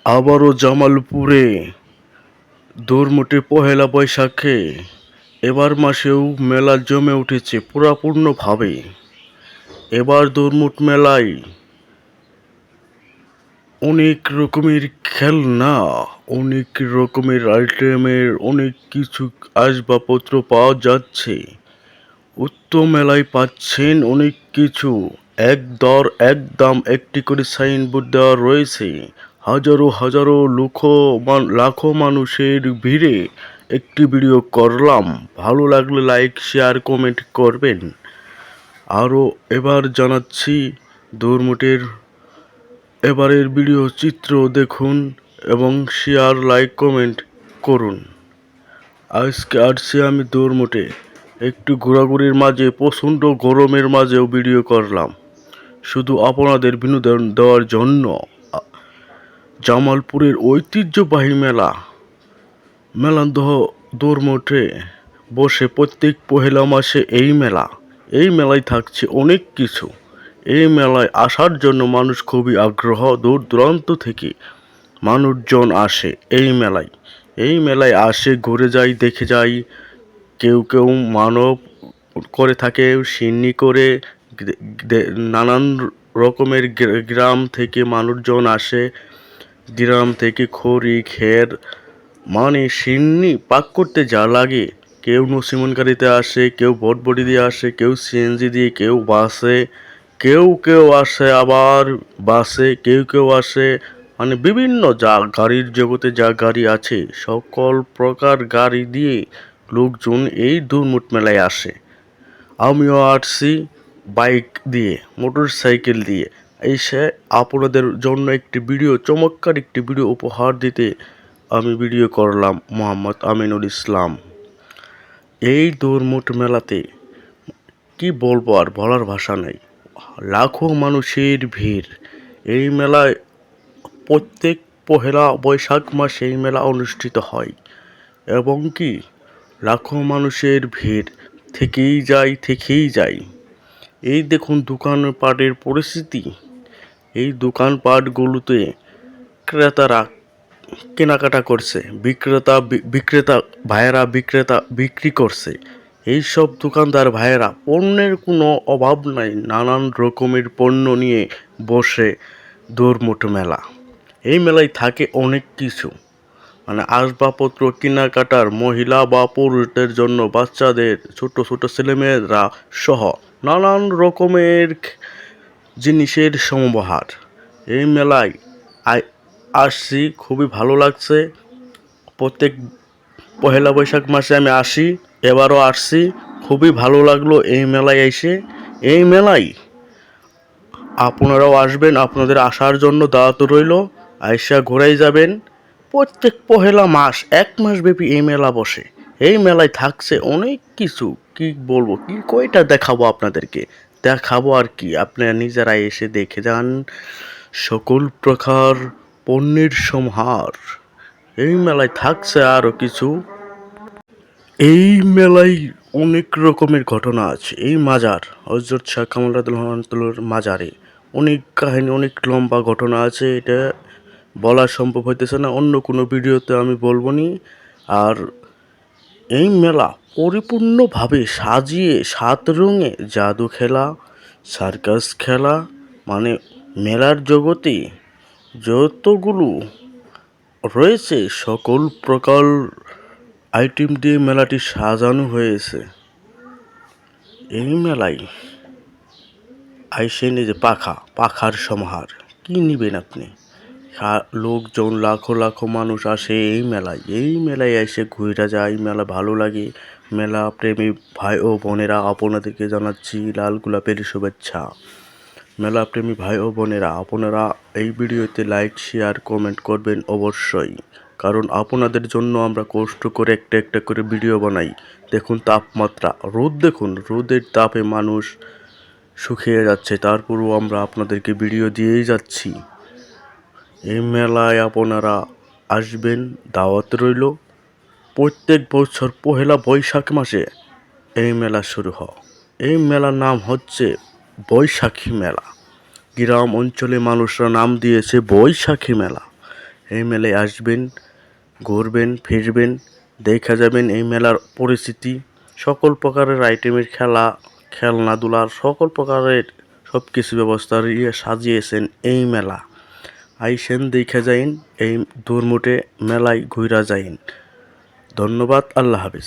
আবারও জামালপুরে দোরমুটে পহেলা বৈশাখে এবার মাসেও মেলা জমে উঠেছে পুরাপূর্ণভাবে। এবার দোরমুট মেলায় অনেক রকমের খেলনা, অনেক রকমের আইটেমের অনেক কিছু আসবাবপত্র পাওয়া যাচ্ছে। উক্ত মেলায় পাচ্ছেন অনেক কিছু, এক দর এক দাম, একটি করে সাইনবোর্ড দেওয়া রয়েছে। হাজারো হাজারো লাখো মানুষের ভিড়ে একটি ভিডিও করলাম। ভালো লাগলে লাইক শেয়ার কমেন্ট করবেন। আরও এবার জানাচ্ছি দোরমুটের এবারের ভিডিও চিত্র দেখুন এবং শেয়ার লাইক কমেন্ট করুন। আজকে আসছি আমি দোরমুটে একটু ঘোরাঘুরির মাঝে, প্রচণ্ড গরমের মাঝেও ভিডিও করলাম শুধু আপনাদের বিনোদন দেওয়ার জন্য। জামালপুরের ঐতিহ্যবাহী মেলান্দহ দোরমুটে বসে প্রত্যেক পহেলা মাসে এই মেলায় থাকছে অনেক কিছু। এই মেলায় আসার জন্য মানুষ খুবই আগ্রহ, দূর দূরান্ত থেকে মানুষজন আসে এই মেলায় আসে, ঘুরে যায়, দেখে যায়। কেউ কেউ মানব করে থাকে, সিন্নি করে। নানান রকমের গ্রাম থেকে মানুষজন আসে, গ্রাম থেকে খড়ি খের মানে সিন্নি পাক করতে যা লাগে। কেউ নসিমন গাড়িতে আসে, কেউ বটবটি দিয়ে আসে, কেউ সিএনজি দিয়ে, কেউ বাসে, কেউ আসে আবার বাসে, কেউ আসে মানে বিভিন্ন যা গাড়ির জগতে যা গাড়ি আছে সকল প্রকার গাড়ি দিয়ে লোকজন এই দোরমুট মেলায় আসে। আমিও আসছি বাইক দিয়ে, মোটর সাইকেল দিয়ে। এসে আপনাদের জন্য একটি ভিডিও, চমৎকার একটি ভিডিও উপহার দিতে আমি ভিডিও করলাম। মোহাম্মদ আমিনুল ইসলাম। এই দোরমুট মেলাতে কি বলবো, আর বলার ভাষা নাই। লাখো মানুষের ভিড় এই মেলায়। প্রত্যেক পহেলা বৈশাখ মাসে এই মেলা অনুষ্ঠিত হয় এবং কি লাখো মানুষের ভিড় থেকেই যায়। এই দেখুন দোকানপাটের পরিস্থিতি। এই দোকানপাটগুলোতে ক্রেতারা কেনাকাটা করছে, বিক্রেতা ভাইয়েরা বিক্রি করছে। এইসব দোকানদার ভাইয়েরা পণ্যের কোনো অভাব নাই, নানান রকমের পণ্য নিয়ে বসে দোরমুট মেলা। এই মেলায় থাকে অনেক কিছু, মানে আসবাবপত্র কেনাকাটার, মহিলা বা পুরুষদের জন্য, বাচ্চাদের, ছোট ছোট ছেলেমেয়েরা সহ নানান রকমের জিনিসের সমাহার। এই মেলায় আসছি, খুবই ভালো লাগছে। প্রত্যেক পহেলা বৈশাখ মাসে আমি আসি, এবারও আসছি, খুবই ভালো লাগলো এই মেলায় এসে। এই মেলায় আপনারাও আসবেন, আপনাদের আসার জন্য দাওয়াত রইল। আইসা ঘুরাই যাবেন। প্রত্যেক পহেলা মাস, এক মাস ব্যাপী এই মেলা বসে। এই মেলায় থাকছে অনেক কিছু, কি বলবো, কি কয়টা দেখাবো আপনাদেরকে। দেখাবো আর কি, আপনারা নিজেরাই এসে দেখে যান। সকল প্রকার পণ্যের সমাহার এই মেলায় থাকছে। আরও কিছু, এই মেলায় অনেক রকমের ঘটনা আছে। এই মাজার হযরত শাহ কামাল রাদিয়াল্লাহু মাজারে অনেক কাহিনী, অনেক লম্বা ঘটনা আছে। এটা বলা সম্ভব হইতেছে না, অন্য কোনো ভিডিওতে আমি বলবো নি। আর এই মেলা পরিপূর্ণভাবে সাজিয়ে, সাত রঙে জাদু খেলা, সার্কাস খেলা, মানে মেলার জগতে যতগুলো রয়েছে সকল প্রকার আইটেম দিয়ে মেলাটি সাজানো হয়েছে। এই মেলায় আইসেন, এই যে পাখার সমাহার, কি নিবেন আপনি? লোকজন লাখো লাখো মানুষ আসে এই মেলায় এসে ঘুরে যায়। মেলা ভালো লাগে। মেলা প্রেমী ভাই ও বোনেরা, আপনাদেরকে জানাচ্ছি লাল গোলাপের শুভেচ্ছা। মেলা প্রেমী ভাই ও বোনেরা, আপনারা এই ভিডিওতে লাইক শেয়ার কমেন্ট করবেন অবশ্যই, কারণ আপনাদের জন্য আমরা কষ্ট করে একটা একটা করে ভিডিও বানাই। দেখুন তাপমাত্রা, দেখুন রোদের তাপে মানুষ শুকিয়ে যাচ্ছে, তারপরেও আমরা আপনাদেরকে ভিডিও দিয়েই যাচ্ছি। এই মেলায় আপনারা আসবেন, দাওয়াত রইল। প্রত্যেক বছর পহেলা বৈশাখ মাসে এই মেলা শুরু হয়। এই মেলার নাম হচ্ছে বৈশাখী মেলা। গ্রাম অঞ্চলে মানুষরা নাম দিয়েছে বৈশাখী মেলা। এই মেলায় আসবেন, ঘুরবেন ফিরবেন, দেখা যাবেন এই মেলার পরিস্থিতি, সকল প্রকারের আইটেমের খেলা, খেলনাধুলার সকল প্রকারের সব কিছু ব্যবস্থা সাজিয়েছেন এই মেলা। আইসেন দেখা যাইন, এই দুর্মুটে মেলায় ঘুরা যাইন। ধন্যবাদ, আল্লাহ হাফেজ।